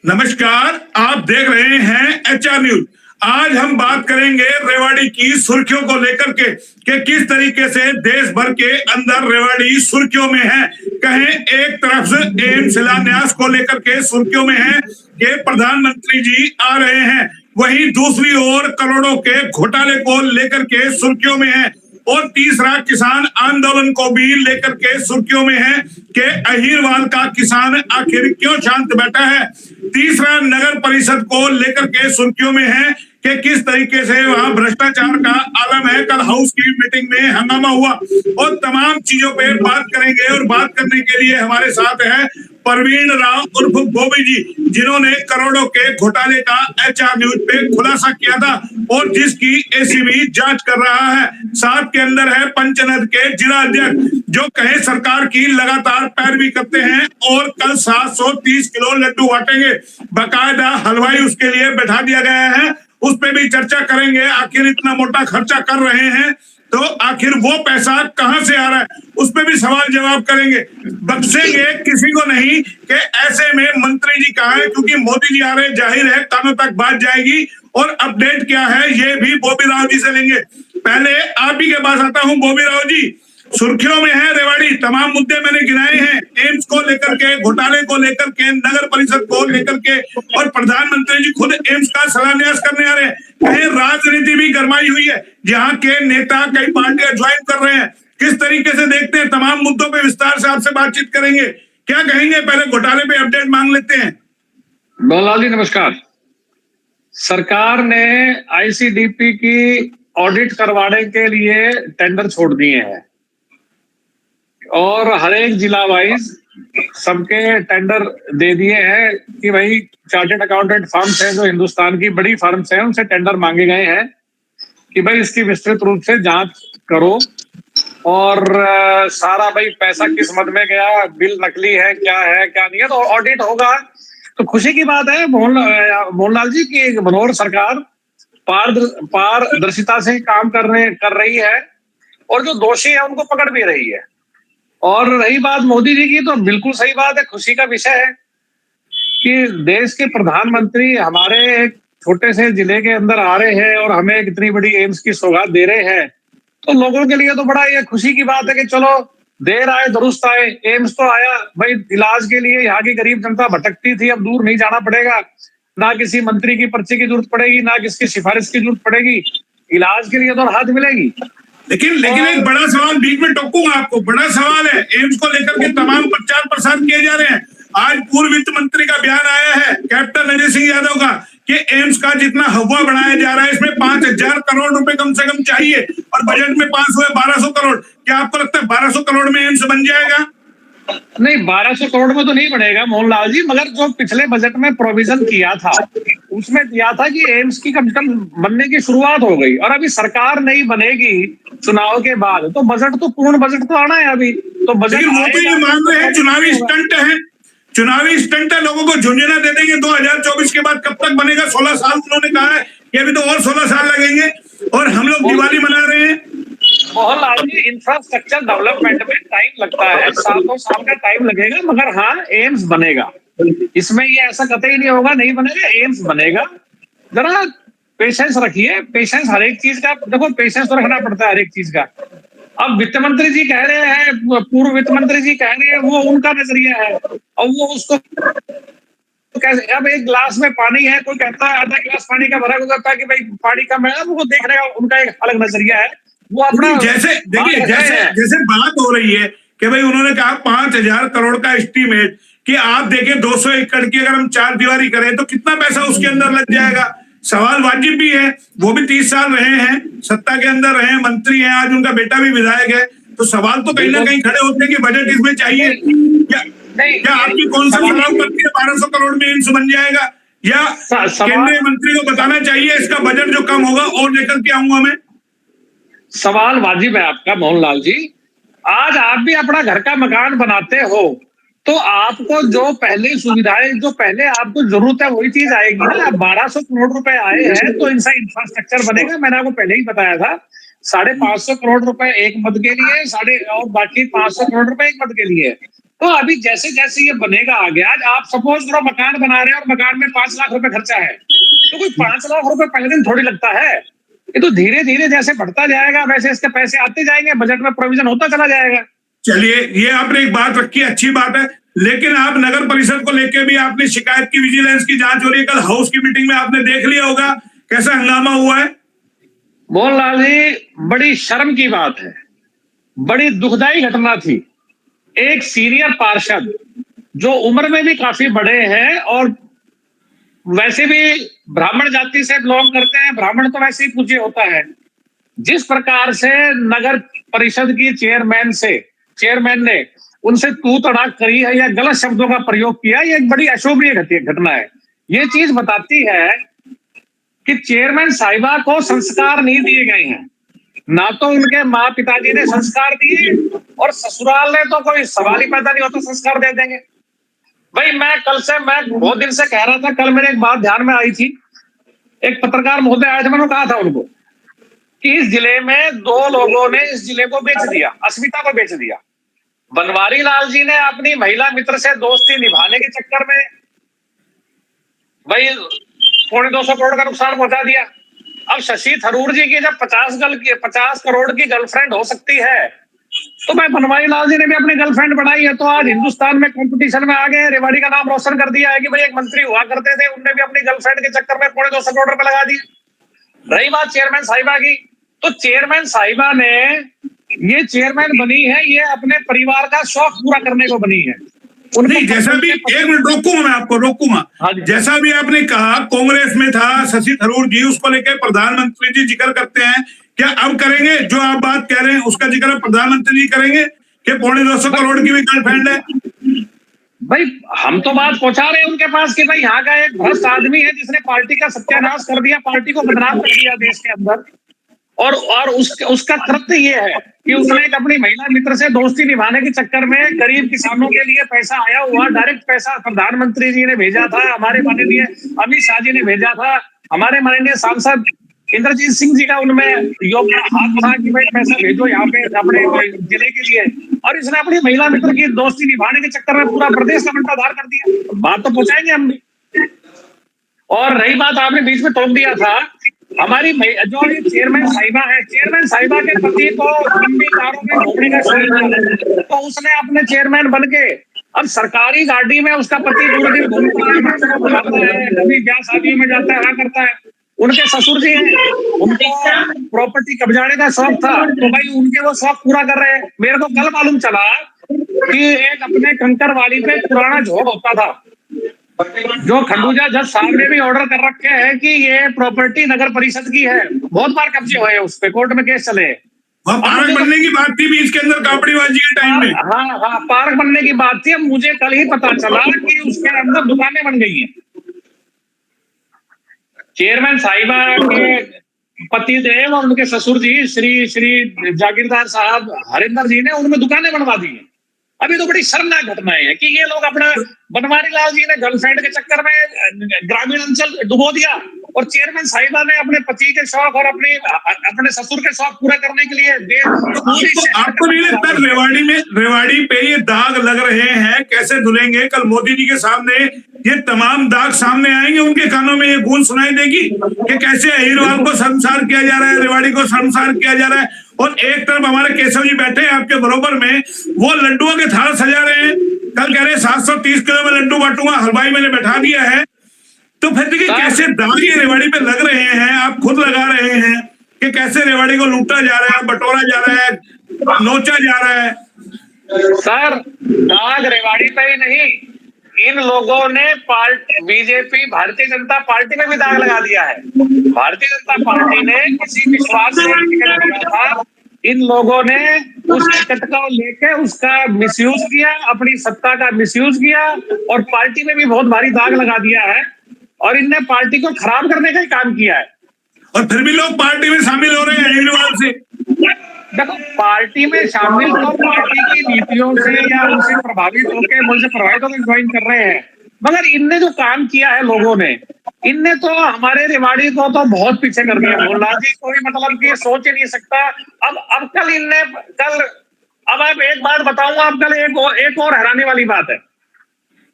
नमस्कार, आप देख रहे हैं एचआर न्यूज। आज हम बात करेंगे रेवाड़ी की सुर्खियों को लेकर के कि किस तरीके से देश भर के अंदर रेवाड़ी सुर्खियों में है। कहें एक तरफ से एम्स शिलान्यास को लेकर के सुर्खियों में है कि प्रधानमंत्री जी आ रहे हैं, वहीं दूसरी ओर करोड़ों के घोटाले को लेकर के सुर्खियों में है और तीसरा किसान आंदोलन को भी लेकर के सुर्खियों में है कि अहीरवाल का किसान आखिर क्यों शांत बैठा है। तीसरा नगर परिषद को लेकर के सुर्खियों में है कि किस तरीके से वहां भ्रष्टाचार का आलम है। कल हाउस की मीटिंग में हंगामा हुआ और तमाम चीजों पे बात करेंगे और बात करने के लिए हमारे साथ है परवीन राव उर्फ बॉबी जी, जिन्होंने करोड़ों के घोटाले का एचआर न्यूज पे खुलासा किया था और जिसकी एसीबी जांच कर रहा है। साथ के अंदर है पंचनद के जिला अध्यक्ष, जो कहे सरकार की लगातार पैरवी करते हैं और कल 730 किलो लड्डू बांटेंगे। बाकायदा हलवाई उसके लिए बैठा दिया गया है, उस पर भी चर्चा करेंगे। आखिर इतना मोटा खर्चा कर रहे हैं तो आखिर वो पैसा कहां से आ रहा है, उस पर भी सवाल जवाब करेंगे। बख्शेंगे किसी को नहीं कि ऐसे में मंत्री जी कहा है, क्योंकि मोदी जी आ रहे, जाहिर है कानों तक बात जाएगी। और अपडेट क्या है ये भी बॉबी राव जी से लेंगे। पहले आप ही के पास आता हूं बॉबी राव जी। सुर्खियों में है रेवाड़ी, तमाम मुद्दे मैंने गिनाए हैं, एम्स को लेकर के, घोटाले को लेकर के, नगर परिषद को लेकर के, और प्रधानमंत्री जी खुद एम्स का शिलान्यास करने आ रहे हैं। कहीं राजनीति भी गरमाई हुई है, जहां के नेता कई पार्टियां ज्वाइन कर रहे हैं। किस तरीके से देखते हैं, तमाम मुद्दों पे विस्तार से आपसे बातचीत करेंगे। क्या कहेंगे, पहले घोटाले पे अपडेट मांग लेते हैं। बललाल जी नमस्कार। सरकार ने आईसीडीपी की ऑडिट करवाने के लिए टेंडर छोड़ दिए हैं और हर एक जिला वाइज सबके टेंडर दे दिए हैं कि भाई चार्टर्ड अकाउंटेंट फर्म्स हैं जो हिंदुस्तान की बड़ी फर्म्स हैं, उनसे टेंडर मांगे गए हैं कि भाई इसकी विस्तृत रूप से जांच करो और सारा भाई पैसा किस मद में गया, बिल नकली है क्या नहीं है, तो ऑडिट होगा। तो खुशी की बात है मोहनलाल जी की मनोहर सरकार पारदर्शिता से काम कर रही है और जो दोषी है उनको पकड़ भी रही है। और रही बात मोदी जी की, तो बिल्कुल सही बात है, खुशी का विषय है कि देश के प्रधानमंत्री हमारे एक छोटे से जिले के अंदर आ रहे हैं और हमें इतनी बड़ी एम्स की सौगात दे रहे हैं। तो लोगों के लिए तो बड़ा ये खुशी की बात है कि चलो देर आए दुरुस्त आए, एम्स तो आया भाई। इलाज के लिए यहाँ की गरीब जनता भटकती थी, अब दूर नहीं जाना पड़ेगा, ना किसी मंत्री की पर्ची की जरूरत पड़ेगी, ना किसकी सिफारिश की जरूरत पड़ेगी, इलाज के लिए तो राहत मिलेगी। लेकिन एक बड़ा सवाल बीच में टोकूंगा आपको, बड़ा सवाल है एम्स को लेकर के तमाम प्रचार प्रसार किए जा रहे हैं। आज पूर्व वित्त मंत्री का बयान आया है कैप्टन अजय सिंह यादव का कि एम्स का जितना हवा बढ़ाया जा रहा है इसमें 5,000 करोड़ रुपए कम से कम चाहिए और बजट में 500 है 1200 करोड़। क्या आपको लगता है 1200 करोड़ में एम्स बन जाएगा? नहीं, 1200 करोड़ में तो नहीं बनेगा मोहनलाल जी, मगर जो पिछले बजट में प्रोविजन किया था उसमें दिया था कि एम्स की कम से कम बनने की शुरुआत हो गई। और अभी सरकार नहीं बनेगी चुनाव के बाद, तो बजट तो पूर्ण बजट तो आना है अभी। तो बजट वो तो ये मान रहे हैं चुनावी स्टंट है, चुनावी स्टंट है, लोगों को झुंझुना दे देंगे 2024 के बाद। कब तक बनेगा? 16 साल उन्होंने कहा है कि अभी तो और 16 साल लगेंगे और हम लोग दिवाली मना रहे हैं। मोहनलाल जी, इंफ्रास्ट्रक्चर डेवलपमेंट में टाइम लगता है, 7 साल का टाइम लगेगा, मगर हाँ एम्स बनेगा। इसमें ये ऐसा कतई नहीं होगा नहीं बनेगा, एम्स बनेगा। जरा पेशेंस रखिए, पेशेंस हर एक चीज का, देखो पेशेंस तो रखना पड़ता है हर एक चीज का। अब वित्त मंत्री जी कह रहे हैं, पूर्व वित्त मंत्री जी कह रहे हैं, वो उनका नजरिया है और वो उसको कैसे। अब एक गिलास में पानी है, कोई कहता है आधा गिलास पानी का भरा, कोई कहता है कि भाई पानी कम है, वो देख रहे हैं, उनका एक अलग नजरिया है। वो अपना जैसे देखिए जैसे बात हो रही है कि भाई उन्होंने कहा 5,000 करोड़ का एस्टीमेट, कि आप देखें 200 एकड़ की अगर हम 4 दीवारी करें तो कितना पैसा उसके अंदर लग जाएगा। सवाल वाजिब भी है, वो भी 30 साल रहे हैं, सत्ता के अंदर रहे, मंत्री हैं, आज उनका बेटा भी विधायक है, तो सवाल तो कहीं ना कहीं खड़े होते हैं कि बजट इसमें चाहिए। क्या आपकी कौन सा सवाल करती है 1200 करोड़ में एम्स बन जाएगा, या केंद्रीय मंत्री को बताना चाहिए इसका बजट जो कम होगा और लेकर के आऊंगा मैं? सवाल वाजिब है आपका मोहनलाल जी। आज आप भी अपना घर का मकान बनाते हो तो आपको जो पहले सुविधाएं, जो पहले आपको जरूरत है वही चीज आएगी ना। 1200 करोड़ रुपए आए हैं तो इनसा इंफ्रास्ट्रक्चर बनेगा, मैंने आपको पहले ही बताया था। 550 करोड़ रुपए एक मद के लिए, और बाकी 500 करोड़ रुपए एक मद के लिए। तो अभी जैसे जैसे ये बनेगा आगे, आज आप सपोज करो मकान बना रहे हैं और मकान में 5 लाख रुपए खर्चा है, तो कोई 5 लाख रुपए पहले दिन थोड़ी लगता है। ये तो धीरे धीरे जैसे बढ़ता जाएगा वैसे इसके पैसे आते जाएंगे, बजट में प्रोविजन होता चला जाएगा। चलिए, ये आपने एक बात रखी, अच्छी बात है, लेकिन आप नगर परिषद को लेके भी आपने शिकायत की, विजिलेंस की जांच हो रही है। कल हाउस की मीटिंग में आपने देख लिया होगा कैसा हंगामा हुआ है। मोहनलाल जी, बड़ी शर्म की बात है, बड़ी दुखदाई घटना थी। एक सीनियर पार्षद जो उम्र में भी काफी बड़े हैं और वैसे भी ब्राह्मण जाति से बिलोंग करते हैं, ब्राह्मण तो वैसे ही पूज्य होता है, जिस प्रकार से नगर परिषद की चेयरमैन ने उनसे तू तड़ाक करी है या गलत शब्दों का प्रयोग किया, ये एक बड़ी अशोभनीय घटना है। ये चीज बताती है कि चेयरमैन साहिबा को संस्कार नहीं दिए गए हैं, ना तो उनके माँ पिताजी ने संस्कार दिए और ससुराल ने तो कोई सवाल ही पैदा नहीं होता संस्कार दे देंगे। भाई मैं बहुत दिन से कह रहा था, कल मेरे एक बात ध्यान में आई थी, एक पत्रकार महोदय आए थे, मैंने कहा था उनको कि इस जिले में 2 लोगों ने इस जिले को बेच दिया, अस्मिता को बेच दिया। बनवारी लाल जी ने अपनी महिला मित्र से दोस्ती निभाने के चक्कर में भाई 250 करोड़ का नुकसान पहुंचा दिया। अब शशि थरूर जी की जब 50 करोड़ की गर्लफ्रेंड हो सकती है, तो मैं बनवारी लाल जी ने भी अपनी गर्लफ्रेंड बनाई है, तो आज हिंदुस्तान में कंपटीशन में आ गए, रेवाड़ी का नाम रोशन कर दिया है कि भाई एक मंत्री हुआ करते थे, उनने भी अपनी गर्लफ्रेंड के चक्कर में 250 करोड़ रुपए लगा दिए। रही बात चेयरमैन साहिबा की, तो चेयरमैन साहिबा ने, ये चेयरमैन बनी है, ये अपने परिवार का शौक पूरा करने को बनी है। नहीं, जैसा भी, एक मिनट रोकूंगा, मैं आपको रोकूंगा। जैसा भी आपने कहा कांग्रेस में था शशि थरूर जी, उसको लेकर प्रधानमंत्री जी जिक्र करते हैं, क्या अब करेंगे जो आप बात कह रहे हैं उसका जिक्र प्रधानमंत्री जी करेंगे कि 250 करोड़ की भी गर्लफ्रेंड है? भाई हम तो बात पहुंचा रहे हैं उनके पास कि भाई यहाँ का एक भ्रष्ट आदमी है जिसने पार्टी का सत्यानाश कर दिया, पार्टी को बदनाम कर दिया देश के अंदर, और उसका कृत्य ये है कि उसने एक अपनी महिला मित्र से दोस्ती निभाने के चक्कर में गरीब किसानों के लिए पैसा आया हुआ, डायरेक्ट पैसा प्रधानमंत्री जी ने भेजा था, हमारे माननीय अमित शाह जी ने भेजा था, हमारे माननीय सांसद इंद्रजीत सिंह जी का उनमें योगदान हाथ था कि भाई पैसा भेजो यहाँ पे अपने जिले के लिए, और इसने अपनी महिला मित्र की दोस्ती निभाने के चक्कर में पूरा प्रदेश का बंटाधार कर दिया। बात तो पहुंचाएंगे हम भी। और रही बात, आपने बीच में टोक दिया था, हमारी जो ये चेयरमैन साहिबा है, चेयरमैन साहिबा के पति को लंबी कारों में घूमने का शौक था, तो उसने अपने चेयरमैन बन के अब सरकारी गाड़ी में उसका पति पूरे दिन घूमता है, बच्चों को बुलाता है, कभी ब्याह शादियों में जाता है, वहां करता है। उनके ससुर जी हैं, उनको प्रॉपर्टी कब्जाने का शौक था, तो भाई उनके वो शौक पूरा कर रहे हैं। मेरे को कल मालूम चला कि एक अपने कंकरवाली पे पुराना झोंक होता था, जो खंडूजा जज साहब ने भी ऑर्डर कर रखे हैं कि ये प्रॉपर्टी नगर परिषद की है। बहुत बार कब्जे हुए उस पे, कोर्ट में केस चले। पार्क बनने की बात थी बीच के अंदर कापड़ीबाजी के टाइम में। हाँ, पार्क बनने की बात थी। अब मुझे कल ही पता चला कि उसके अंदर दुकानें बन गई हैं। चेयरमैन साहिबा के पति देव और उनके ससुर जी श्री जागीरदार साहब हरिंदर जी ने उनमें दुकानें बनवा दी हैं। अभी तो बड़ी शर्मनाक घटनाएं हैं कि ये लोग अपना, बनवारी लाल जी ने गर्लफ्रेंड के चक्कर में ग्रामीण अंचल डुबो दिया, और चेयरमैन साहिबा ने अपने पति के शौक और अपने ससुर के शौक पूरा करने के लिए आपको नहीं लगता रेवाड़ी पे ये दाग लग रहे हैं? कैसे धुलेंगे? कल मोदी जी के सामने ये तमाम दाग सामने आएंगे, उनके कानों में ये गूंज सुनाई देगी कि कैसे अहिरवाल को शर्मसार किया जा रहा है, रेवाड़ी को शर्मसार किया जा रहा है। और एक तरफ हमारे केशव जी बैठे हैं आपके बरोबर में, वो लड्डुओं के थाल सजा रहे हैं। कल कह रहे हैं 730 किलो में लड्डू बांटूंगा, हलवाई मैंने बैठा दिया है। तो फिर देखिए कैसे दाग ये रेवाड़ी पे लग रहे हैं, आप खुद लगा रहे हैं कि कैसे रेवाड़ी को लूटा जा रहा है, बटोरा जा रहा है, नोचा जा रहा है। सर, दाग रेवाड़ी पे ही नहीं, इन लोगों ने बीजेपी भारतीय जनता पार्टी में भी दाग लगा दिया है। भारतीय जनता पार्टी ने किसी विश्वास से टिकट दिया था, इन लोगों ने उस टिकट को लेके उसका मिसयूज किया, अपनी सत्ता का मिसयूज किया, और पार्टी में भी बहुत भारी दाग लगा दिया है, और इनने पार्टी को खराब करने का ही काम किया है। और फिर भी लोग पार्टी में शामिल हो रहे हैं अहिरवाल से। देखो, पार्टी में शामिल तो पार्टी की नीतियों से या उनसे प्रभावित होकर ज्वाइन कर रहे हैं, मगर इनने जो काम किया है लोगों ने, इनने तो हमारे रेवाड़ी को तो बहुत पीछे कर दिया मोहनलाल जी, कोई मतलब कि सोच ही नहीं सकता। अब कल अब आप एक बात बताऊंगा, अब कल एक और हैरानी वाली बात है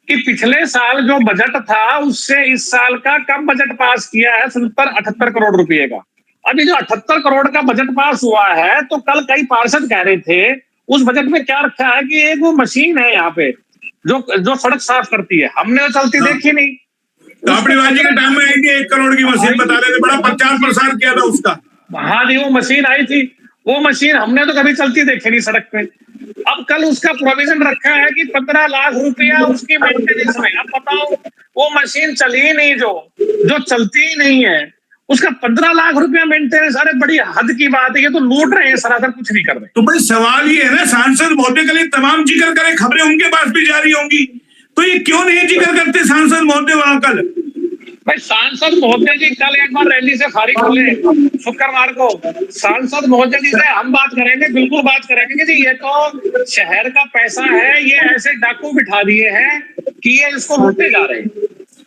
कि पिछले साल जो बजट था उससे इस साल का कम बजट पास किया है 78 करोड़ रुपए का। अभी जो 78 करोड़ का बजट पास हुआ है, तो कल कई पार्षद कह रहे थे उस बजट में क्या रखा है कि एक वो मशीन है यहाँ पे जो सड़क साफ करती है, हमने तो चलती देखी नहीं। कापड़ीबाजी के टाइम में आई थी 1 करोड़ की मशीन, बता रहे थे, बड़ा प्रचार प्रसार किया था उसका। हाँ जी, वो मशीन आई थी, वो मशीन हमने तो कभी चलती देखी नहीं सड़क पे। अब कल उसका प्रोविजन रखा है कि 15 लाख रुपया उसकी मेंटेनेंस में। अब बताओ, वो मशीन चली ही नहीं, जो चलती ही नहीं है, उसका 15 लाख रुपया मेंटेनेंस। अरे बड़ी हद की बात है, ये तो लूट रहे हैं सरासर, कुछ नहीं कर रहे। तो भाई सवाल ये है ना, सांसद महोदय के लिए तमाम जिक्र करे खबरें उनके पास भी जारी होंगी, तो ये क्यों नहीं जिक्र करते सांसद महोदय वहां कल? भाई सांसद महोदय जी कल एक बार रैली से फारिग हुए शुक्रवार को, सांसद महोदय जी से हम बात करेंगे, बिल्कुल बात करेंगे कि जी ये तो शहर का पैसा है, ये ऐसे डाकू बिठा दिए हैं कि ये इसको लूटते जा रहे हैं,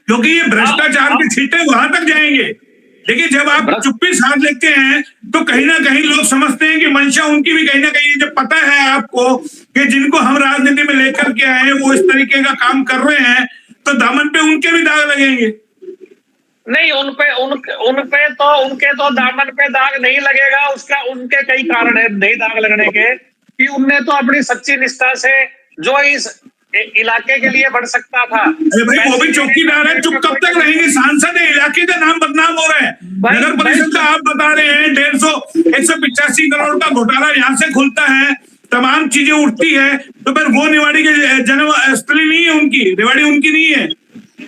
क्योंकि ये भ्रष्टाचार की छींटे वहां तक जाएंगे। लेकिन जब आप चुप्पी साध लेते हैं तो कहीं ना कहीं लोग समझते हैं कि मंशा उनकी भी कहीं ना कहीं, जब पता है आपको कि जिनको हम राजनीति में लेकर के आए वो इस तरीके का काम कर रहे हैं, तो दामन पे उनके भी दाग लगेंगे। नहीं, उनके तो दामन पे दाग नहीं लगेगा। उसका उनके कई कारण है नहीं दाग लगने के, कि उनने तो अपनी सच्ची निष्ठा से जो इस इलाके के लिए बढ़ सकता था। अरे भाई वो भी चौकीदार है, चुप कब तक रहेंगे? सांसद है, इलाके का नाम बदनाम हो रहा है। नगर परिषद का आप बता रहे हैं 185 करोड़ का घोटाला यहाँ से खुलता है, तमाम चीजें उठती है, तो फिर वो रेवाड़ी के जन्म स्थली नहीं है उनकी, रेवाड़ी उनकी नहीं है।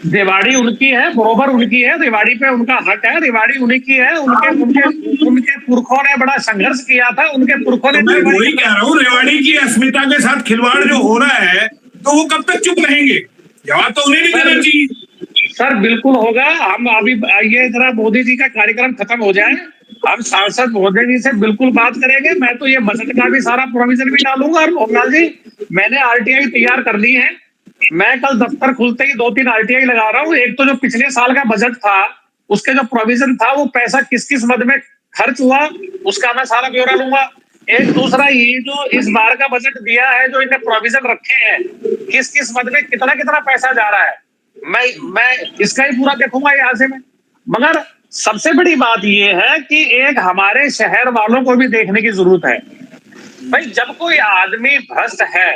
रेवाड़ी उनकी है, बरोबर उनकी है, रेवाड़ी पे उनका हक है, रेवाड़ी उन्हीं की है। उनके पुरखों ने बड़ा संघर्ष किया था, उनके पुरखों ने। मैं वही कह रहा हूँ, रेवाड़ी की अस्मिता के साथ खिलवाड़ जो हो रहा है, तो वो कब तक चुप रहेंगे? जवाब तो उन्हें भी देना चाहिए। सर बिल्कुल होगा। हम अभी ये जरा मोदी जी का कार्यक्रम खत्म हो जाए, हम सांसद महोदय जी से बिल्कुल बात करेंगे। मैं तो ये बजट का भी सारा प्रोविजन भी डालूंगा। और मोहनलाल जी, मैंने आरटीआई तैयार कर ली है, मैं कल दफ्तर खुलते ही 2-3 आरटीआई लगा रहा हूँ। एक तो जो पिछले साल का बजट था उसके जो प्रोविजन था, वो पैसा किस किस मद में खर्च हुआ उसका मैं सारा ब्यौरा लूंगा। एक दूसरा, ये जो इस बार का बजट दिया है, जो इन्हें प्रोविजन रखे हैं, किस किस मद में कितना कितना पैसा जा रहा है, मैं इसका ही पूरा देखूंगा यहाँ से मैं। मगर सबसे बड़ी बात ये है कि एक हमारे शहर वालों को भी देखने की जरूरत है। भाई जब कोई आदमी भ्रष्ट है,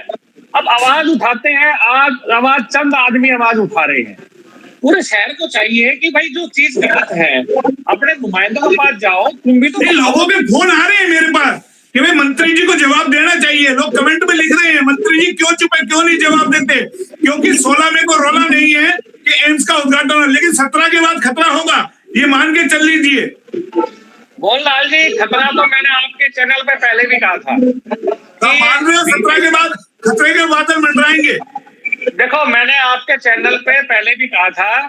अब आवाज उठाते हैं, आवाज चंद आदमी आवाज उठा रहे हैं, पूरे शहर को चाहिए कि भाई जो चीज गलत है अपने नुमाइंदों के पास जाओ। तुम भी तो, लोगों के फोन आ रहे हैं मेरे पास कि भाई मंत्री जी को जवाब देना चाहिए। लोग कमेंट में लिख रहे हैं मंत्री जी क्यों चुप है, क्यों नहीं जवाब देते? क्योंकि 16 में को रोला नहीं है कि एम्स का उद्घाटन है, लेकिन 17 के बाद खतरा होगा, ये मान के चल लीजिए। मोहनलाल जी, खतरा तो मैंने आपके चैनल पे पहले भी कहा था। मान रहे हो 17 के बाद खतरे के बादल मंडराएंगे? देखो, मैंने आपके चैनल पे पहले भी कहा था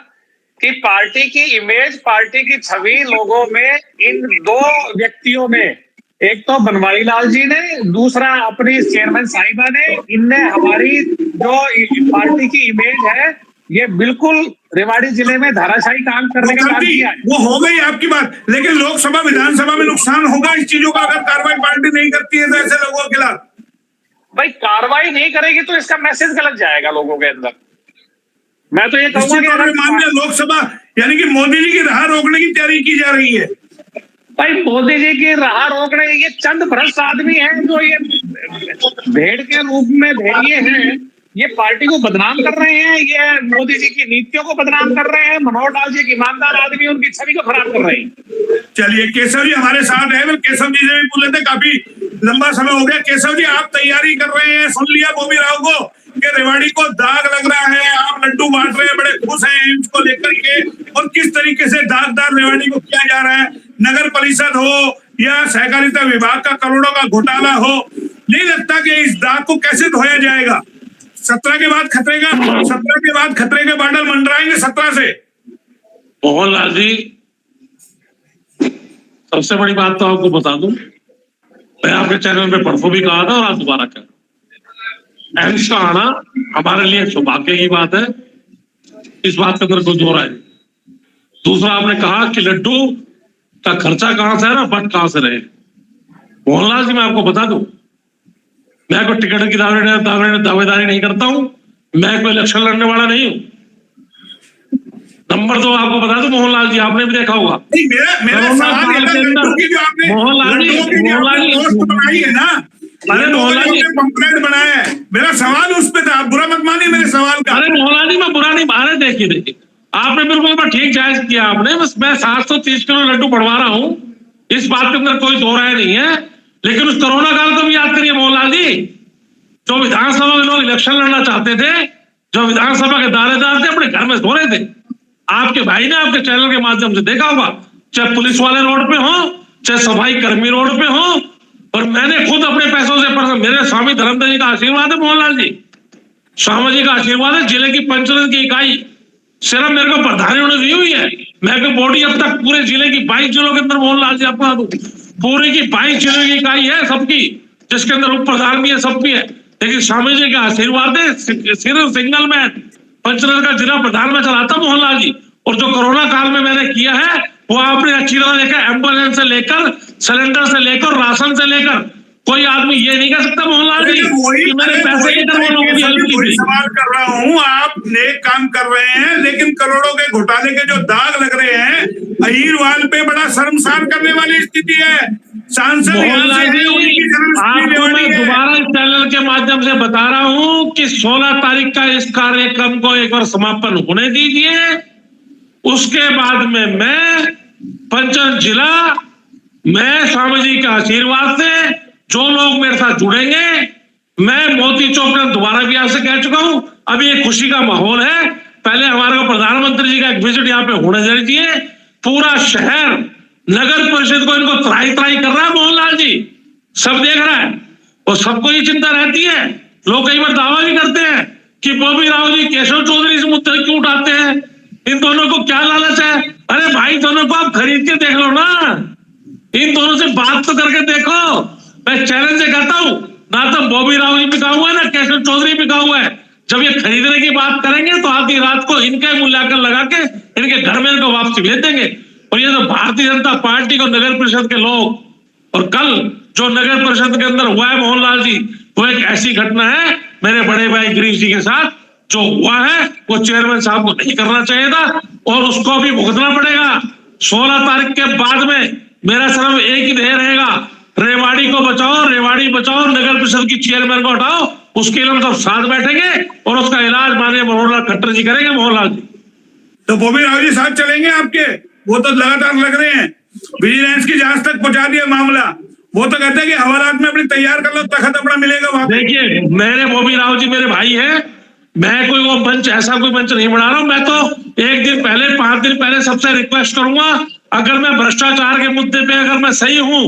कि पार्टी की इमेज, पार्टी की छवि लोगों में, इन दो व्यक्तियों में, एक तो बनवारी लाल जी ने, दूसरा अपनी चेयरमैन साहिबा ने, इनने हमारी जो पार्टी की इमेज है ये बिल्कुल रेवाड़ी जिले में धाराशाही काम करने का काम किया है। वो हो गई आपकी बात, लेकिन लोकसभा विधानसभा में नुकसान होगा इस चीजों का अगर कार्रवाई पार्टी नहीं करती है तो ऐसे लोगों के खिलाफ। भाई कार्रवाई नहीं करेगी तो इसका मैसेज गलत जाएगा लोगों के अंदर। मैं तो ये कहूंगा कि अगर मान लिया लोकसभा, यानी कि मोदी जी की राह रोकने की तैयारी की जा रही है। भाई मोदी जी की राह रोकने, ये चंद भ्रष्ट आदमी हैं जो ये भेड़ के रूप में भेड़िए हैं, ये पार्टी को बदनाम कर रहे हैं, ये मोदी जी की नीतियों को बदनाम कर रहे हैं, मनोहर लाल जी की ईमानदार आदमी उनकी छवि को खराब कर रहे हैं। चलिए केशव जी हमारे साथ है, केशव जी से भी बोल लेते, काफी लंबा समय हो गया। केशव जी, आप तैयारी कर रहे हैं, सुन लिया बोबी राव को कि रेवाड़ी को दाग लग रहा है, आप लड्डू बांट रहे हैं, बड़े खुश हैं एम्स को लेकर के, और किस तरीके से दागदार रेवाड़ी को किया जा रहा है। नगर परिषद हो या सहकारिता विभाग का करोड़ों का घोटाला हो, नहीं लगता कि इस दाग को कैसे धोया जाएगा? 17 के बाद खतरे के बादल मंडराएंगे 17 से। मोहनलाल जी, सबसे बड़ी बात तो आपको बता दूं, मैं आपके चैनल पे परसों भी कहा था और आज दोबारा कह, एम्स का आना हमारे लिए सौभाग्य की बात है, इस बात का अंदर कोई दो राय नहीं। दूसरा आपने कहा कि लड्डू का खर्चा कहां से है ना, बट कहां से रहे। मोहनलाल जी, मैं आपको बता दूं, मैं कोई टिकट की दावेदारी नहीं करता हूं, मैं कोई इलेक्शन लड़ने वाला नहीं हूं। नंबर 2 आपको बता दूं मोहनलाल जी, आपने भी देखा होगा नहीं, मेरा सवाल ये था, लड्डू की जो आपने पोस्ट बनाई है ना, अरे मोहनलाल जी पंपलेट बनाया है, मेरा सवाल उस पे था, आप बुरा मत मानिए मेरे सवाल का। अरे मोहनलाल जी, मैं बुरा नहीं, बारे देखिए आपने बिल्कुल ठीक जायज किया आपने, बस मैं 730 किलो लड्डू बढ़वा रहा हूं, इस बात के अंदर कोई दो राय नहीं है। लेकिन उस कोरोना काल को भी याद करिए मोहनलाल जी, जो विधानसभा में लोग इलेक्शन लड़ना चाहते थे, जो विधानसभा के दावेदार थे, अपने घर में सो रहे थे। आपके भाई ने आपके चैनल के माध्यम से देखा होगा, चाहे पुलिस वाले रोड पे हो, चाहे सफाई कर्मी रोड पे हो, और मैंने खुद अपने पैसों से, मेरे स्वामी धर्मदेव जी का आशीर्वाद है मोहनलाल जी, स्वामी जी का आशीर्वाद है, जिले की पंचायत की इकाई सिर्फ मेरे को प्रधानी उन्होंने दी हुई है। मैं को बॉडी अब तक पूरे जिले की 22 जिलों के अंदर मोहनलाल जी आपको दूं, पूरे की 22 जिलों की इकाई है सबकी, जिसके अंदर उप प्रधान भी है, सब भी है। लेकिन स्वामी जी का आशीर्वाद है, सिर्फ सिंगल मैन पंचनगर का जिला प्रधान में चलाता मोहनलाल जी। और जो कोरोना काल में मैंने किया है वो आपने अच्छी तरह देखा, एम्बुलेंस से लेकर, सिलेंडर से लेकर, राशन से लेकर, कोई आदमी ये नहीं कह सकता मोहनलाल जी कि मैंने पैसे लेकर वो लोगों की हेल्प की थी। सवाल कर रहा हूँ, आप नेक काम कर रहे हैं, लेकिन करोड़ों के घोटाले के जो दाग लग रहे हैं, अहीरवाल पे बड़ा शर्मसार करने वाली स्थिति है। सांसद मोहनलाल जी, आपको मैं दोबारा इस चैनल के माध्यम से बता रहा हूं कि 16 तारीख का इस कार्यक्रम को एक बार समापन होने दीजिए, उसके बाद में मैं पंचायत जिला, मैं स्वामी जी के आशीर्वाद से जो लोग मेरे साथ जुड़ेंगे, मैं मोती चौक में दोबारा भी आपसे कह चुका हूं, अभी एक खुशी का माहौल है, पहले हमारे को प्रधानमंत्री जी का एक विजिट यहाँ पे होना चाहिए। पूरा शहर, नगर परिषद को इनको त्राही कर रहा है मोहनलाल जी, सब देख रहा है, और सबको ये चिंता रहती है। लोग कई बार दावा भी करते हैं कि बॉबी राव जी, केशव चौधरी इस मुद्दे क्यों उठाते हैं, इन दोनों को क्या लालच है? अरे भाई, दोनों को आप खरीद के देख लो ना, इन दोनों से बात तो करके देखो। मैं चैलेंज से कहता हूं, ना तो बॉबी राव जी बिका हुआ है, ना केशव चौधरी बिका हुआ है। जब ये खरीदने की बात करेंगे तो आधी रात को इनका मूल्यांकन लगा के इनके घर में इनको वापसी भेज देंगे। और ये तो भारतीय जनता पार्टी को नगर परिषद के लोग, और कल जो नगर परिषद के अंदर हुआ है मोहनलाल जी, वो एक ऐसी घटना है मेरे बड़े भाई गिरीश जी के साथ जो हुआ है, वो चेयरमैन साहब को नहीं करना चाहिए था, और उसको भी भुगतना पड़ेगा। 16 तारीख के बाद में मेरा सिर्फ एक ही ध्येय रहेगा, रेवाड़ी को बचाओ, रेवाड़ी बचाओ, नगर परिषद की चेयरमैन को हटाओ, उसके लिए हम सब साथ बैठेंगे और उसका इलाज माननीय मनोहर खट्टर जी करेंगे मोहनलाल जी। तो बॉबी राव जी साथ चलेंगे आपके? वो तो लगातार लग रहे हैं, विजिलेंस की जांच तक पहुंचा दिया मामला, वो तो कहते हैं कि हवालात में अपनी तैयार कर लो, तखत अपना मिलेगा वहां। देखिए, मेरे बॉबी राव जी मेरे भाई हैं, मैं कोई वो मंच, ऐसा कोई मंच नहीं बना रहा हूं। मैं तो एक दिन पहले, 5 दिन पहले सबसे रिक्वेस्ट करूंगा, अगर मैं भ्रष्टाचार के मुद्दे पे अगर मैं सही हूं,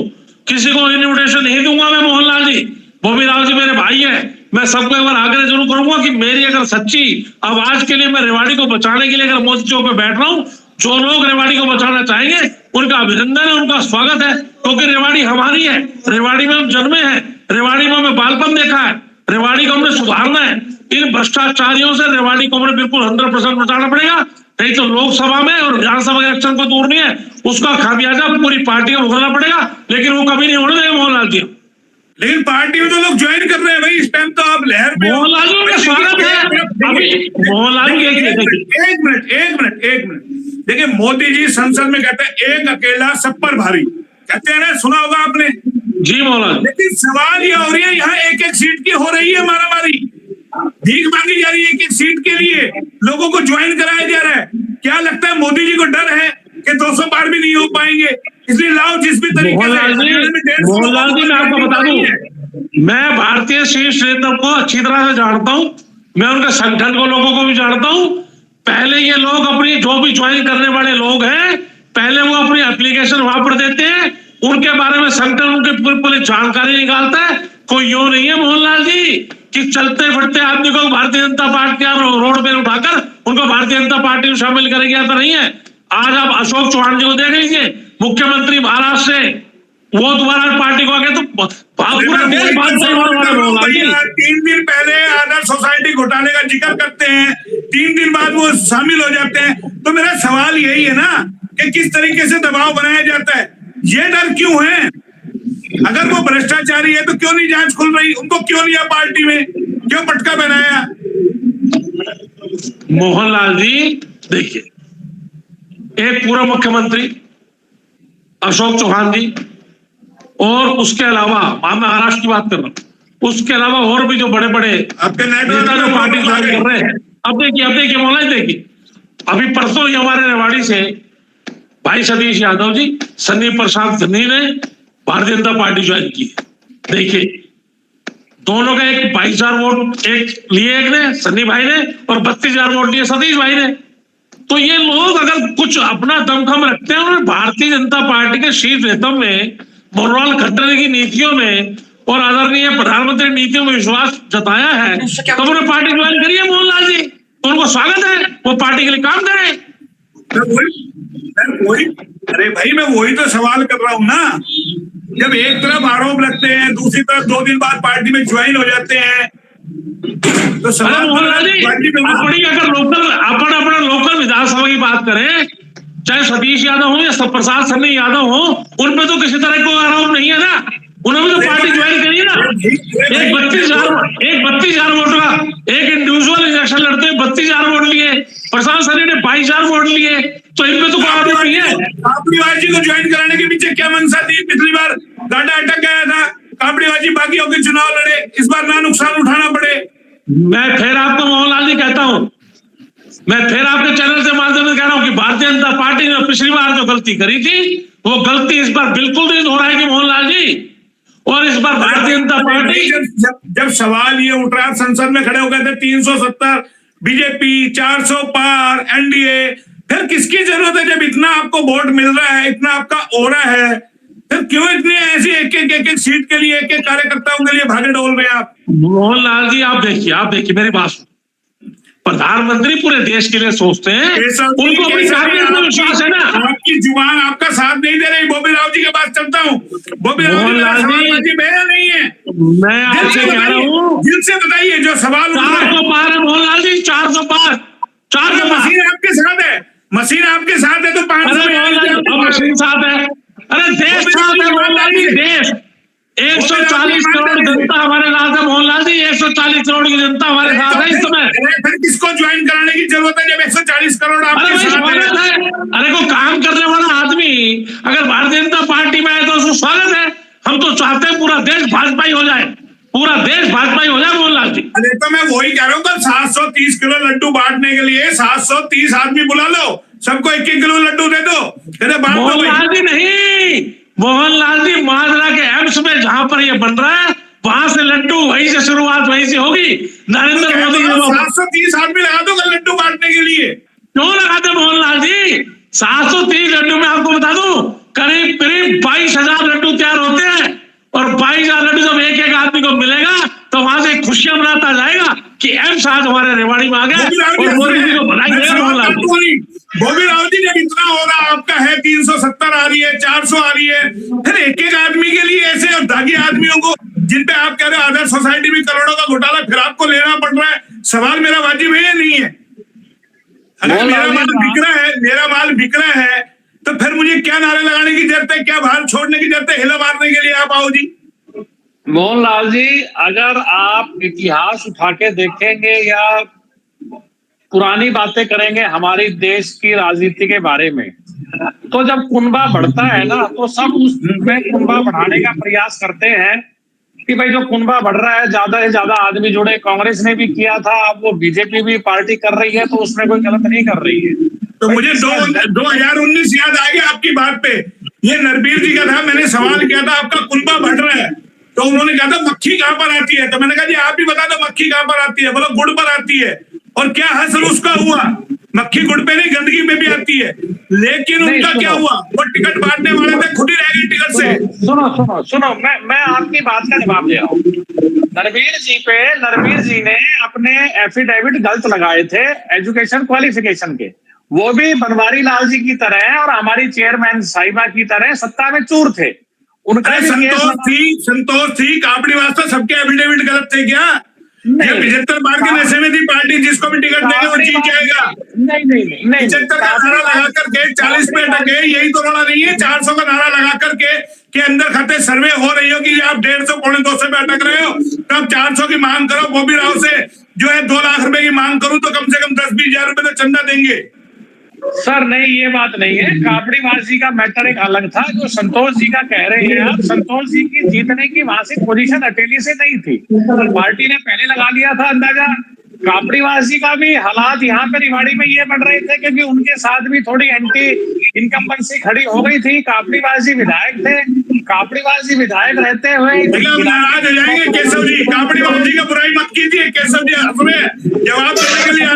किसी को इन्विटेशन नहीं दूंगा मैं मोहनलाल जी। बॉबी राव जी मेरे भाई है, मैं सबको एक बार आग्रह जरूर करूंगा कि मेरी अगर सच्ची आवाज के लिए, मैं रेवाड़ी को बचाने के लिए अगर मोदी चौक पे बैठ रहा हूं, जो लोग रेवाड़ी को बचाना चाहेंगे उनका अभिनंदन है, उनका स्वागत है, क्योंकि रेवाड़ी हमारी है, रेवाड़ी में हम जन्मे हैं, रेवाड़ी में हमें बालपन देखा है, रेवाड़ी को हमने सुधारना है। इन भ्रष्टाचारियों से रेवाड़ी को हमें बिल्कुल 100% बचाना पड़ेगा, नहीं तो लोकसभा में और विधानसभा इलेक्शन को दूर नहीं है, उसका खामियाजा पूरी पार्टी को भुगतना पड़ेगा, लेकिन वो कभी नहीं होने देंगे मोहनलाल जी। लेकिन पार्टी में तो लोग ज्वाइन कर रहे हैं भाई, इस टाइम तो आप लहर पे। मोहनलाल जी का स्वागत है। अभी मोहनलाल जी एक मिनट, देखिए मोदी जी संसद में कहते हैं एक अकेला सब पर भारी, कहते हैं ना, सुना होगा आपने जी मोहनलाल। लेकिन सवाल ये हो रही है, यहाँ एक एक सीट की हो रही है मारामारी, भीख मांगी जा रही है एक एक सीट के लिए, लोगों को ज्वाइन कराया जा रहा है। क्या लगता है मोदी जी को डर है कि 200 पार भी नहीं हो पाएंगे, इसलिए लाओ जिस भी तरीके से। मोहनलाल जी मैं आपको बता दूं, मैं भारतीय शीर्ष नेतृत्व को अच्छी तरह से जानता हूं, मैं उनके संगठन को, लोगों को भी जानता हूं। पहले ये लोग अपनी, जो भी ज्वाइन करने वाले लोग हैं, पहले वो अपनी एप्लीकेशन वहां पर देते हैं, उनके बारे में संगठन उनकी पूरी जानकारी निकालता है। कोई यूं नहीं है मोहनलाल जी कि चलते फिरते आदमी को भारतीय जनता पार्टी रोड पे उठाकर उनको भारतीय जनता पार्टी में शामिल करेगी, ऐसा नहीं है। आज आप अशोक चौहान जी को देख लीजिए, मुख्यमंत्री महाराष्ट्र से, वो दोबारा पार्टी को आ गए तो पूरा देश बात करने वाला। 3 दिन पहले आदर्श सोसाइटी घोटाले का जिक्र करते हैं, 3 दिन बाद वो शामिल हो जाते हैं। तो मेरा सवाल यही है ना कि किस तरीके से दबाव बनाया जाता है। ये डर क्यों है? अगर वो भ्रष्टाचारी है तो क्यों नहीं जांच खुल रही? उनको क्यों लिया पार्टी में, क्यों पटका बनाया? मोहनलाल जी देखिए, एक पूर्व मुख्यमंत्री अशोक चौहान जी और उसके अलावा मैं महाराष्ट्र की बात कर रहा हूं, उसके अलावा और भी जो बड़े बड़े आपके नेता जो पार्टी ज्वाइन कर रहे हैं। अब देखिए मोहनलाल देखिए, अभी परसों ही हमारे रेवाड़ी से भाई सतीश यादव जी, सन्नी प्रसाद सन्नी ने भारतीय जनता पार्टी ज्वाइन की। देखिए दोनों का एक 22,000 वोट एक लिए, एक ने सन्नी भाई ने, और 32,000 वोट लिए सतीश भाई ने। तो ये लोग अगर कुछ अपना दमखम रखते हैं, उन्होंने भारतीय जनता पार्टी के शीर्ष नेतृत्व में, मनोहर खट्टर की नीतियों में और आदरणीय प्रधानमंत्री नीतियों में विश्वास जताया है, तो उन्होंने पार्टी ज्वाइन करी है मोहनलाल जी, तो उनको स्वागत है, वो पार्टी के लिए काम करें। अरे भाई मैं वही तो सवाल कर रहा हूं ना, जब एक तरफ आरोप लगते हैं, दूसरी तरफ 2 दिन बाद पार्टी में ज्वाइन हो जाते हैं, तो सवाल मोहनलाल जी अपनी अगर अपन अपना लोकल विधानसभा की बात करें, चाहे सतीश यादव हो या प्रसाद सन्नी यादव हो, उनपे तो किसी तरह का आरोप नहीं है ना, उन्होंने तो पार्टी ज्वाइन करी है ना। एक 32,000 वोट का एक इंडिविजुअल इलेक्शन लड़ते हुए 32,000 वोट लिए, प्रसाद सन्नी ने 22,000 वोट लिए, तो इनपे तो कोई आरोप नहीं है। कापड़ीबाजी को ज्वाइन कराने के पीछे क्या मंशा थी? पिछली बार गाड़ा अटक गया था, कापड़ीबाजी बाकी होकर चुनाव लड़े, इस बार ना नुकसान उठाना पड़े। मैं फिर आपको मोहनलाल जी कहता हूं, मैं फिर आपके चैनल से माध्यम से कह रहा हूं कि भारतीय जनता पार्टी ने पिछली बार जो गलती करी थी, वो गलती इस बार बिल्कुल नहीं दोहराएगी मोहनलाल जी। और इस बार भारतीय जनता पार्टी जब सवाल ये उठ रहा, संसद में खड़े हो गए थे 370 बीजेपी, 400 पार एनडीए, फिर किसकी जरूरत है? जब इतना आपको वोट मिल रहा है, इतना आपका ओरा है, फिर क्यों इतनी ऐसी एक सीट के लिए, एक कार्यकर्ताओं के लिए भागे डोल रहे हैं आप? मोहनलाल जी आप देखिए मेरी बात, प्रधानमंत्री पूरे देश के लिए सोचते हैं, उनको अपनी काबिलियत में विश्वास है ना। आपकी जुबान आपका साथ नहीं दे रही। बॉबी राव जी के पास चलता हूँ, बॉबी राव जी मेरा नहीं है, मैं आपसे कह रहा हूँ, दिल से बताइए जो सवाल 400 पार है मोहनलाल जी, 400 पार, 400 मशीन आपके साथ है, मशीन आपके साथ है तो 500 मशीन साथ है। अरे देश साथ है मोहनलाल जी, देश 140 करोड़ जनता हमारे साथ है मोहनलाल जी, 140 करोड़ की जनता हमारे साथ है इस समय। फिर किसको ज्वाइन कराने की जरूरत है जब 140 करोड़ आपके साथ है? अरे को काम करने वाला आदमी अगर भारतीय जनता पार्टी में आए तो उसको स्वागत है। हम तो चाहते हैं पूरा देश भाजपा ही हो जाए, पूरा देश भाजपा ही हो जाए मोहनलाल जी। अरे तो मैं वही कह रहा हूँ, 730 किलो लड्डू बांटने के लिए 730 आदमी बुला लो, सबको 1-1 किलो लड्डू दे दो, मोहनलाल जी नहीं, मोहनलाल जी माजरा के एम्स में जहां पर ये बन रहा है, वहां से लड्डू वहीं से शुरुआत वहीं से होगी। नरेंद्र मोदी 730 आदमी लगा दो लड्डू बांटने के लिए। क्यों लगाते मोहनलाल जी? 730 लड्डू में आपको बता दूं, करीब 22,000 लड्डू तैयार होते हैं, और 22,000 लड्डू जब एक आदमी को मिलेगा तो वहां से खुशियां मनाता जाएगा कि एम्स आज हमारे रेवाड़ी में आ गया और मोदी जी को बनाई देगा। मोहनलाल जी, बॉबी राव जी जब इतना हो रहा आपका है, 370 आ रही है, 400 आ रही है, फिर एक आदमी के लिए ऐसे और दागी आदमियों को जिन पे आप कह रहे हो आदर्श सोसाइटी में करोड़ों का घोटाला, फिर आपको लेना पड़ रहा है। सवाल मेरा वाजिब है या नहीं है? अगर मेरा माल बिक रहा है तो फिर मुझे क्या नारे लगाने की जरूरत है, क्या बाहर छोड़ने की जरूरत है, हिला मारने के लिए आप आओ जी। मोहनलाल जी अगर आप इतिहास उठा के देखेंगे या पुरानी बातें करेंगे हमारी देश की राजनीति के बारे में, तो जब कुनबा बढ़ता है ना तो सब उसमें कुनबा बढ़ाने का प्रयास करते हैं कि भाई जो कुनबा बढ़ रहा है ज्यादा से ज्यादा आदमी जुड़े। कांग्रेस ने भी किया था, अब वो बीजेपी भी पार्टी कर रही है, तो उसमें कोई गलत नहीं कर रही है। तो मुझे 2019 याद आ गया आपकी बात पे, ये नरबीर जी का था, मैंने सवाल किया था आपका कुनबा बढ़ रहा है, तो उन्होंने कहा था मक्खी कहां पर आती है, तो मैंने कहा जी आप भी बता दो मक्खी कहां पर आती है। बोलो गुड़ पर आती है, और क्या हासिल उसका हुआ? मक्खी गुड़ पे नहीं गंदगी में भी आती है, लेकिन उनका क्या हुआ? वो टिकट बांटने वाले थे, खुद ही रह गए टिकट से। सुनो मैं आपकी बात का जवाब दे रहा हूँ। नरबीर जी ने अपने एफिडेविट गलत लगाए थे एजुकेशन क्वालिफिकेशन के, वो भी बनवारी लाल जी की तरह और हमारी चेयरमैन साहिबा की तरह सत्ता में चूर थे। उनका संतोष थी कापड़ी वास्ते सबके एफिडेविट गलत थे क्या? ये 75 बार के नशे में थी पार्टी, जिसको भी टिकट देंगे वो जीत जाएगा। नहीं 75 का नारा लगा करके 40 पे अटके, यही तो रोड़ा नहीं है। 400 का नारा लगा करके कि अंदर खाते सर्वे हो रही हो कि आप 150 पौने 200 पे अटक रहे हो, तब 400 की मांग करो। बॉबी राव से जो है 2 लाख रुपए की मांग करूं तो कम से कम 10-20 हजार रुपए तो चंदा देंगे। सर नहीं, ये बात नहीं है। कापड़ीवासी का मैटर एक अलग था। जो संतोष जी का कह रहे हैं आप, संतोष जी की जीतने की वहां से पोजीशन अकेली से नहीं थी, पार्टी ने पहले लगा लिया था अंदाजा। कापड़ीवासी का भी हालात यहाँ पे रिवाड़ी में ये बढ़ रहे थे क्योंकि उनके साथ भी थोड़ी एंटी इनकम्बेंसी खड़ी हो गई थी। कापड़ीवासी विधायक थे, कापड़ीवासी विधायक रहते हुए नाराज हो जाएंगे केशव जी। कापड़ीवासी का बुराई मत कीजिए केशव जी, हमें जवाब देने के लिए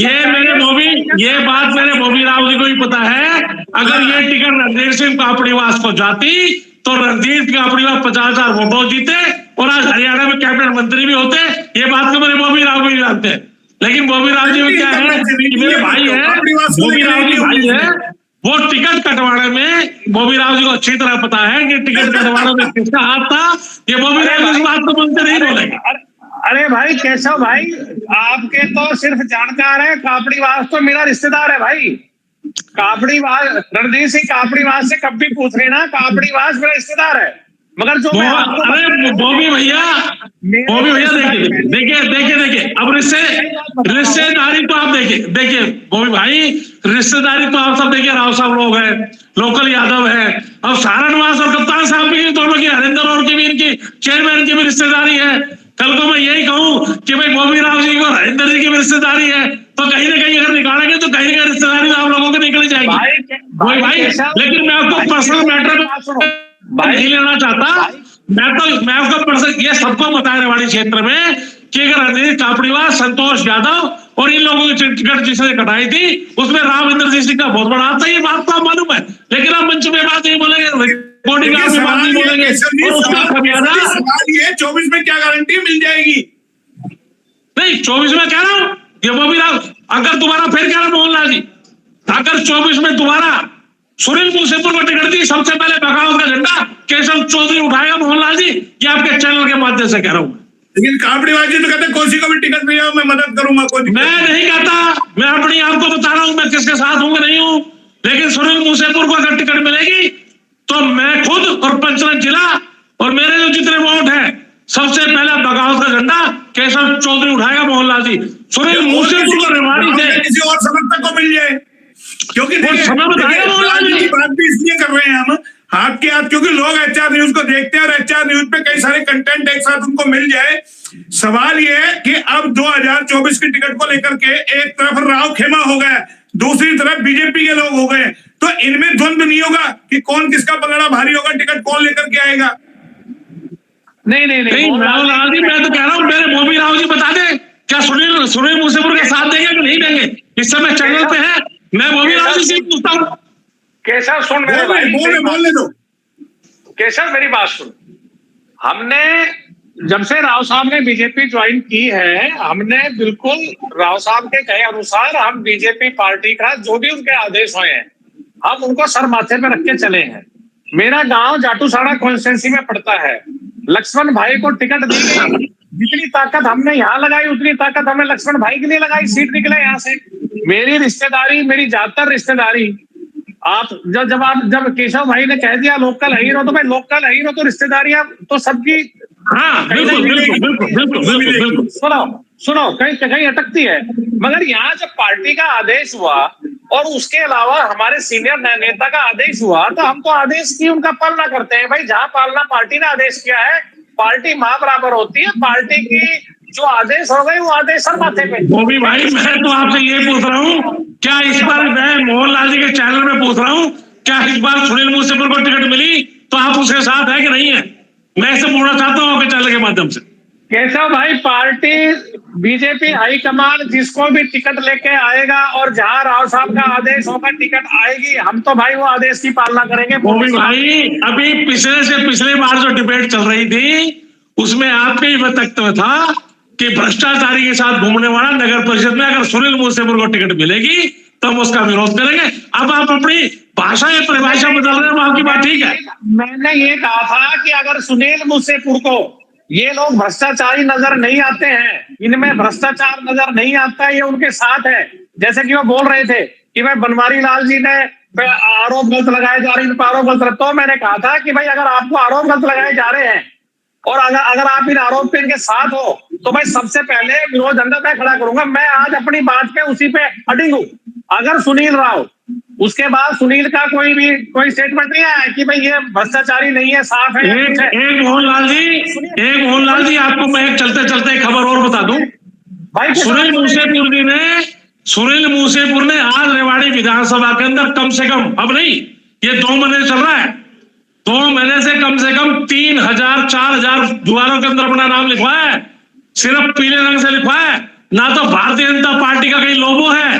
ये मेरे बॉबी, ये बात मेरे बॉबी राव जी को ही पता है। अगर ये टिकट रणधीर सिंह कापड़ीवास को जाती तो रणधीर कापड़ीवास 50,000 वोटों जीते और आज हरियाणा में कैबिनेट मंत्री भी होते। ये बात तो मेरे बॉबी राव भी जानते हैं। लेकिन बॉबी राव जी में क्या है कि मेरे भाई है, बॉबी राव जी भाई है, वो टिकट कटवाने में बॉबी राव जी को अच्छी तरह पता है कि टिकट कटवाने में किसका हाथ था। ये बॉबी राव इस बात को मन से नहीं बोलेंगे। अरे भाई केशव भाई, आपके तो सिर्फ जानकार है, कापड़ीवास तो मेरा रिश्तेदार है भाई। कापड़ीवास, रणधीर सिंह कापड़ीवास से कभी पूछ लेना, कापड़ीवास मेरा रिश्तेदार है। मगर जो अरे बॉबी भैया देखिए अब रिश्तेदारी तो आप देखिए बॉबी भाई, रिश्तेदारी तो आप सब देखिए, राव साहब लोग हैं, लोकल यादव है। अब सारनवास और कप्तान साहब की दोनों की, हरिंदर और की भी, इनकी चेयरमैन की भी रिश्तेदारी है। कल को मैं यही कहूं कि भाई बॉबी राव जी को हरिंदर जी की भी रिश्तेदारी है, तो कहीं ना कहीं अगर निकालेंगे तो कहीं ना कहीं रिश्तेदारी आप लोगों की निकल जाएगी भाई। लेकिन मैं आपको पर्सनल मैटर नहीं लेना चाहता। मैं आपको पर्सनल, ये सबको बताया रेवाड़ी क्षेत्र में कि अगर रणधीर कापड़ीवास, संतोष यादव और इन लोगों की टिकट जिसने कटाई थी उसमें राम इंद्र सिंह का बहुत बड़ा हाथ था। ये बात तो मालूम है, लेकिन आप मंच में बात नहीं बोलेंगे, रिकॉर्डिंग में बात नहीं बोलेंगे और उसका खमियाजा। ये 24 में क्या गारंटी मिल जाएगी? नहीं 24 में कह रहा हूं, ये बॉबी राव अगर दोबारा फिर कह रहा मोहनलाल जी, अगर 24 में दोबारा सुनील मूसेपुर को टिकट दी, सबसे पहले बगावत का झंडा केशव चौधरी उठाएगा मोहनलाल जी। ये आपके चैनल के माध्यम से कह रहा हूं। लेकिन कापड़ीवास जी तो कहते कोसी को भी टिकट दिया, मैं मदद करूंगा। मैं नहीं कहता, मैं अपनी आपको बता रहा हूं मैं किसके साथ हूं नहीं हूं। लेकिन सुनील मूसेपुर को अगर टिकट मिलेगी तो मैं खुद और पंचरत्न जिला और मेरे जो जितने वोट हैं, सबसे पहले बगावत का झंडा केशव चौधरी उठाएगा मोहनलाल जी। सुनील मूसेपुर को रेवाड़ी से किसी और समर्थक को मिल जाए, क्योंकि समय बताएगा मोहनलाल जी। बात भी इसलिए कर रहे हैं हम हाथ के हाथ, क्योंकि लोग एचआर न्यूज को देखते हैं और एचआर न्यूज पे कई सारे कंटेंट एक साथ उनको मिल जाए। सवाल ये है कि अब 2024 की टिकट को लेकर के एक तरफ राव खेमा हो गया, दूसरी तरफ बीजेपी के लोग हो गए, तो इनमें द्वंद्व नहीं होगा कि कौन किसका पलड़ा भारी होगा, टिकट कौन लेकर के आएगा? नहीं मोहनलाल जी, मैं तो कह रहा हूँ मेरे बॉबी राव जी बता दे क्या सुनील मूसेपुर के साथ देंगे कि नहीं देंगे। इस समय चैनल पे है, मैं बॉबी राव जी से पूछता हूँ। केशव सुन, मेरे भाई बोलने दो। केशव मेरी बात सुन, हमने जब से राव साहब ने बीजेपी ज्वाइन की है, हमने बिल्कुल राव साहब के कहे अनुसार हम बीजेपी पार्टी का जो भी उनके आदेश हुए हैं हम उनको सर माथे पे रख के चले हैं। मेरा गांव जाटूसाड़ा कॉन्स्टिट्यूंसी में पड़ता है, लक्ष्मण भाई को टिकट दी गई। जितनी ताकत हमने यहाँ लगाई उतनी ताकत हमने लक्ष्मण भाई के लिए लगाई, सीट निकले यहाँ से। मेरी रिश्तेदारी, मेरी ज्यादातर रिश्तेदारी, आप जब केशव भाई ने कह दिया लोकल हीरो, तो भाई लोकल हीरो तो रिश्तेदारियां तो सबकी, हाँ बिल्कुल। सुनो कहीं अटकती है। मगर यहाँ जब पार्टी का आदेश हुआ और उसके अलावा हमारे सीनियर नेता का आदेश हुआ, तो हम तो आदेश की उनका पालना करते हैं भाई। जहां पालना पार्टी ने आदेश किया है, पार्टी मां बराबर होती है, पार्टी की जो आदेश हो गए वो आदेश सर माथे पे। बॉबी भाई मैं तो आपसे ये पूछ रहा हूँ, क्या इस बार मैं मोहनलाल जी के चैनल में पूछ रहा हूँ, क्या इस बार सुनील मूसेपुर को टिकट मिली तो आप उसके साथ है कि नहीं है? मैं इसे पूछना चाहता हूँ आपके चैनल के माध्यम से। कैसा भाई, पार्टी बीजेपी हाईकमान जिसको भी टिकट लेके आएगा और जहां राव साहब का आदेश होगा टिकट आएगी, हम तो भाई वो आदेश की पालना करेंगे। बॉबी भाई अभी पिछले बार जो डिबेट चल रही थी उसमें आपके ही वक्तव्य था कि भ्रष्टाचारी के साथ घूमने वाला नगर परिषद में अगर सुनील मूसेपुर को टिकट मिलेगी तो हम उसका विरोध करेंगे। अब आप अपनी भाषा या परिभाषा बदल रहे हैं, आपकी बात ठीक है। मैंने ये कहा था कि अगर सुनील मूसेपुर को ये लोग भ्रष्टाचारी नजर नहीं आते हैं, इनमें भ्रष्टाचार नजर नहीं आता है, ये उनके साथ है। जैसे कि वो बोल रहे थे कि भाई बनवारी लाल जी ने आरोप गलत लगाए जा रहे हैं, आरोप गलत, तो मैंने कहा था कि भाई अगर आपको आरोप गलत लगाए जा रहे हैं और अगर आप इन आरोप पे इनके साथ हो तो भाई सबसे पहले विरोध झंडा मैं खड़ा करूंगा। मैं आज अपनी बात पे उसी पे अडिग हूं। अगर सुनील राव, उसके बाद सुनील का कोई स्टेटमेंट नहीं आया कि भाई ये भ्रष्टाचारी नहीं है, साफ है। एक मोहनलाल जी आपको मैं एक चलते चलते खबर और बता दूं भाई। सुनील मूसेपुर ने आज रेवाड़ी विधानसभा के अंदर कम से कम, अब नहीं, ये 2 महीने चल रहा है, 2 महीने से कम 3,000 4,000 द्वारों के अंदर अपना नाम लिखवाया है। सिर्फ पीले रंग से लिखवाया है। ना तो भारतीय जनता पार्टी का कहीं लोगो है,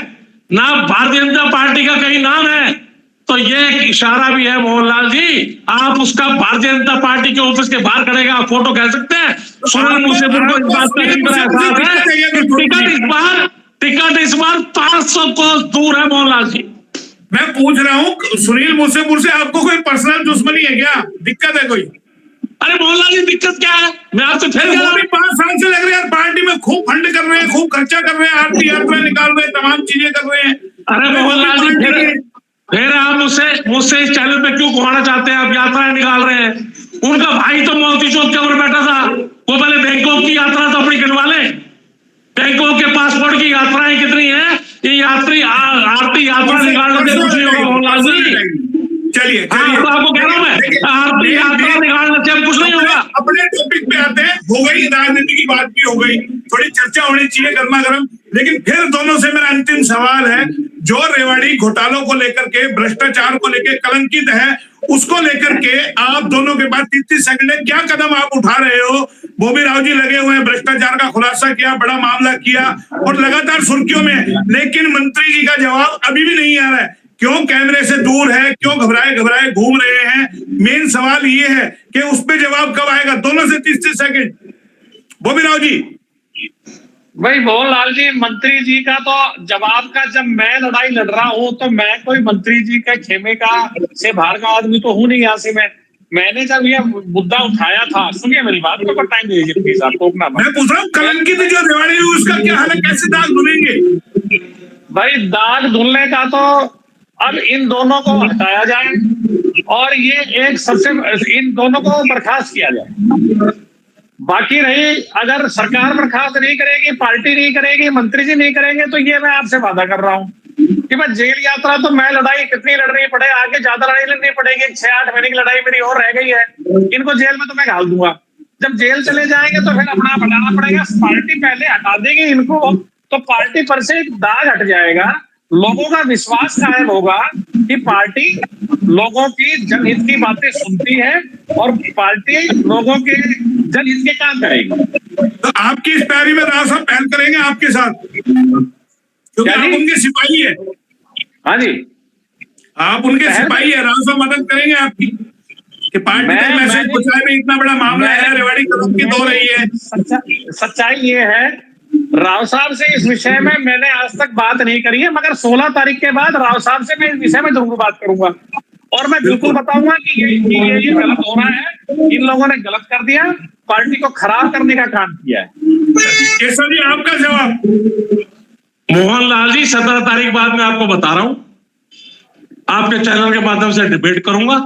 ना भारतीय जनता पार्टी का कहीं नाम है। तो ये एक इशारा भी है मोहनलाल जी, आप उसका भारतीय जनता पार्टी के ऑफिस के बाहर खड़े का फोटो कह सकते हैं। सुनील मूसेपुर को इस बात का टिकट इस बार 500 कोस दूर है मोहनलाल जी। मैं पूछ रहा हूँ सुनील मूसेपुर से आपको कोई पर्सनल दुश्मनी है क्या, दिक्कत है कोई? अरे मोहनलाल जी दिक्कत क्या है, मैं आपसे फिर 5 साल से लग रहे हैं पार्टी में, खूब फंड कर रहे हैं, खूब खर्चा कर रहे हैं, आरती यात्रा निकाल रहे हैं, तमाम चीजें कर रहे हैं। अरे मोहनलाल जी फिर आप मुझसे इस चैनल पे क्यों घुमाना चाहते हैं? आप यात्राएं निकाल रहे हैं। उनका भाई तो मोती चौक के ऊपर बैठा था, वो पहले बैंकॉक की यात्रा तो अपनी गिनवा ले। बैंकॉक के पासपोर्ट की यात्राएं कितनी है, ये यात्री आरती यात्रा निकालने से कुछ नहीं होगा मोहनलाल जी। चलिए आपको कह रहा हूं मैं, आरती यात्रा निकालने से कुछ नहीं होगा। अपने टॉपिक पे आते हैं। हो गई राजनीति की बात भी हो गई, थोड़ी चर्चा होनी चाहिए गर्मा गर्म। लेकिन फिर दोनों से मेरा अंतिम सवाल है, जो रेवाड़ी घोटालों को लेकर के, भ्रष्टाचार को लेकर कलंकित है, उसको लेकर के आप दोनों के बाद 30 सेकंड में क्या कदम आप उठा रहे हो? बोबी राव जी लगे हुए हैं, भ्रष्टाचार का खुलासा किया, बड़ा मामला किया और लगातार सुर्खियों में, लेकिन मंत्री जी का जवाब अभी भी नहीं आ रहा है। क्यों कैमरे से दूर है, क्यों घबराए घूम रहे हैं? मेन सवाल ये है कि उस पे जवाब कब आएगा? दोनों से 30 सेकंड। बोबी राव जी। भाई मोहनलाल जी, मंत्री जी का तो जवाब का, जब मैं लड़ाई लड़ रहा हूं तो मैं कोई मंत्री जी के खेमे का से बाहर का आदमी तो हूं नहीं। यहाँ से मैंने जब ये मुद्दा उठाया था, सुनिए मेरी बात को, टाइम दीजिए प्लीज, आप टोकना। मैं पूछ रहा हूँ कलंकित जो रेवाड़ी है उसका क्या हाल है, कैसे दाग धुलेंगे? भाई दाग धुलने का तो अब इन दोनों को हटाया जाए और ये एक सबसे, इन दोनों को बर्खास्त किया जाए। बाकी रही, अगर सरकार बर्खास्त नहीं करेगी, पार्टी नहीं करेगी, मंत्री जी नहीं करेंगे, तो ये मैं आपसे वादा कर रहा हूँ कि मैं जेल यात्रा तो मैं लड़ाई कितनी लड़नी पड़े, आगे ज्यादा लड़ाई लड़नी पड़ेगी। 6-8 महीने की लड़ाई मेरी और रह गई है, इनको जेल में तो मैं घाल दूंगा। जब जेल चले जाएंगे तो फिर अपना बनाना पड़ेगा। पार्टी पहले हटा देगी इनको तो पार्टी पर से दाग हट जाएगा, लोगों का विश्वास कायम होगा कि पार्टी लोगों की जनहित की बातें सुनती है और पार्टी लोगों के जनहित के काम करेगी। तो आपकी इस पैरी में राव साहब पहल करेंगे आपके साथ, क्योंकि आप उनके सिपाही है। हाँ जी, आप उनके सिपाही है, राव साहब मदद करेंगे आपकी कि पार्टी का मैसेज पहुंचाने में। इतना बड़ा मामला है, रेवाड़ी कलंकित हो रही है। सच्चाई ये है, राव साहब से इस विषय में मैंने आज तक बात नहीं करी है, मगर 16 तारीख के बाद राव साहब से मैं इस विषय में जरूर बात करूंगा और मैं बिल्कुल बताऊंगा कि ये गलत हो रहा है, इन लोगों ने गलत कर दिया, पार्टी को खराब करने का काम किया है। केशव जी आपका जवाब। मोहनलाल जी 17 तारीख बाद मैं आपको बता रहा हूं, आपके चैनल के माध्यम से डिबेट करूंगा,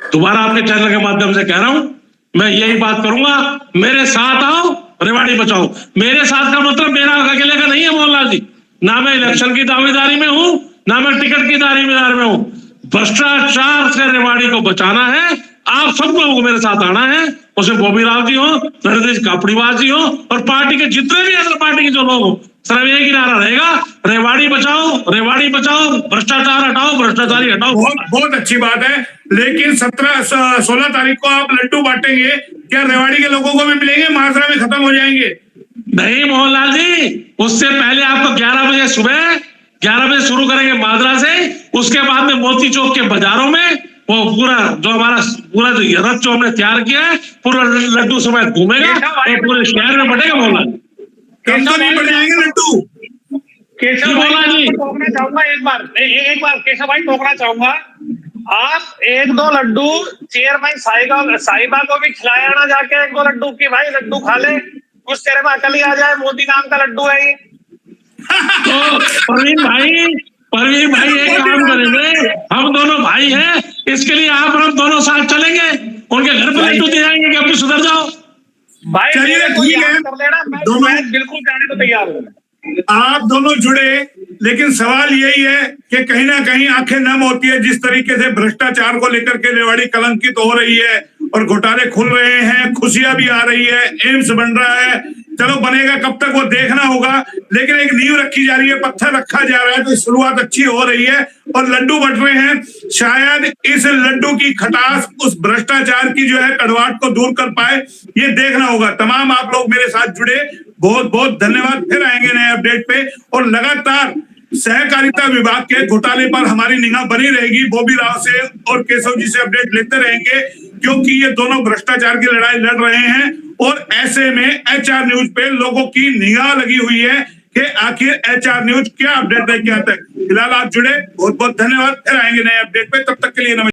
दोबारा आपके चैनल के माध्यम से कह रहा हूं, मैं यही बात करूंगा, मेरे साथ आओ, रेवाड़ी बचाओ। मेरे साथ का मतलब मेरा अकेले का नहीं है मोहनलाल जी, ना मैं इलेक्शन की दावेदारी में हूं, ना मैं टिकट की दावेदारी में हूं। भ्रष्टाचार से रेवाड़ी को बचाना है, आप सब लोगों को मेरे साथ आना है, उसमें बोबी राव जी हो, रणदेश कापड़ीवास जी हो और पार्टी के जितने भी अदर पार्टी के जो लोग हो, सिर्फ एक ही नारा रहेगा, रेवाड़ी बचाओ, भ्रष्टाचार हटाओ, भ्रष्टाचारी हटाओ। बहुत अच्छी बात है, लेकिन 16 तारीख को आप लड्डू बांटेंगे, क्या रेवाड़ी के लोगों को भी मिलेंगे? माजरा में खत्म हो जाएंगे? नहीं मोहनलाल जी, उससे पहले आपको 11 बजे सुबह 11 बजे शुरू करेंगे माजरा से, उसके बाद में मोती चौक के बाजारों में वो पूरा जो हमारा पूरा रथ जो हमने तैयार किया है, पूरा लड्डू समय घूमेगा और पूरे शहर में बटेगा मोहनलाल। कम तो नहीं बढ़ जाएंगे लड्डू? केशव भाई टोकना चाहूंगा, एक बार केशव भाई टोकना चाहूंगा। आप 1-2 लड्डू चेयरमैन साहिबा को भी खिलाया ना जाके 1-2 लड्डू की, भाई लड्डू खा ले, कुछ तेरे में अकल ही आ जाए, मोदी नाम का लड्डू है ये। तो प्रवीण भाई एक काम करेंगे, हम दोनों भाई हैं, इसके लिए आप और हम दोनों साथ चलेंगे, उनके घर पे लड्डू दे जाएंगे कि अपनी सुधर जाओ। भाई चलिए, ठीक है, कर लेना, मैं बिल्कुल जाने को तैयार हूँ। आप दोनों जुड़े, लेकिन सवाल यही है कि कहीं ना कहीं आंखें नम होती है जिस तरीके से भ्रष्टाचार को लेकर के रेवाड़ी कलंकित हो रही है और घोटाले खुल रहे हैं, खुशियां भी आ रही है, एम्स बन रहा है। चलो बनेगा कब तक वो देखना होगा, लेकिन एक नींव रखी जा रही है, पत्थर रखा जा रहा है, तो शुरुआत अच्छी हो रही है और लड्डू बट रहे हैं। शायद इस लड्डू की खटास उस भ्रष्टाचार की जो है कड़वाहट को दूर कर पाए, ये देखना होगा। तमाम आप लोग मेरे साथ जुड़े, बहुत बहुत धन्यवाद। फिर आएंगे नए अपडेट पे और लगातार सहकारिता विभाग के घोटाले पर हमारी निगाह बनी रहेगी। बॉबी राव से और केशव जी से अपडेट लेते रहेंगे, क्योंकि ये दोनों भ्रष्टाचार की लड़ाई लड़ रहे हैं और ऐसे में एचआर न्यूज पे लोगों की निगाह लगी हुई है कि आखिर एचआर न्यूज क्या अपडेट लेके आता है। फिलहाल आप जुड़े, बहुत बहुत धन्यवाद। फिर आएंगे नए अपडेट पे, तब तक के लिए नमस्कार।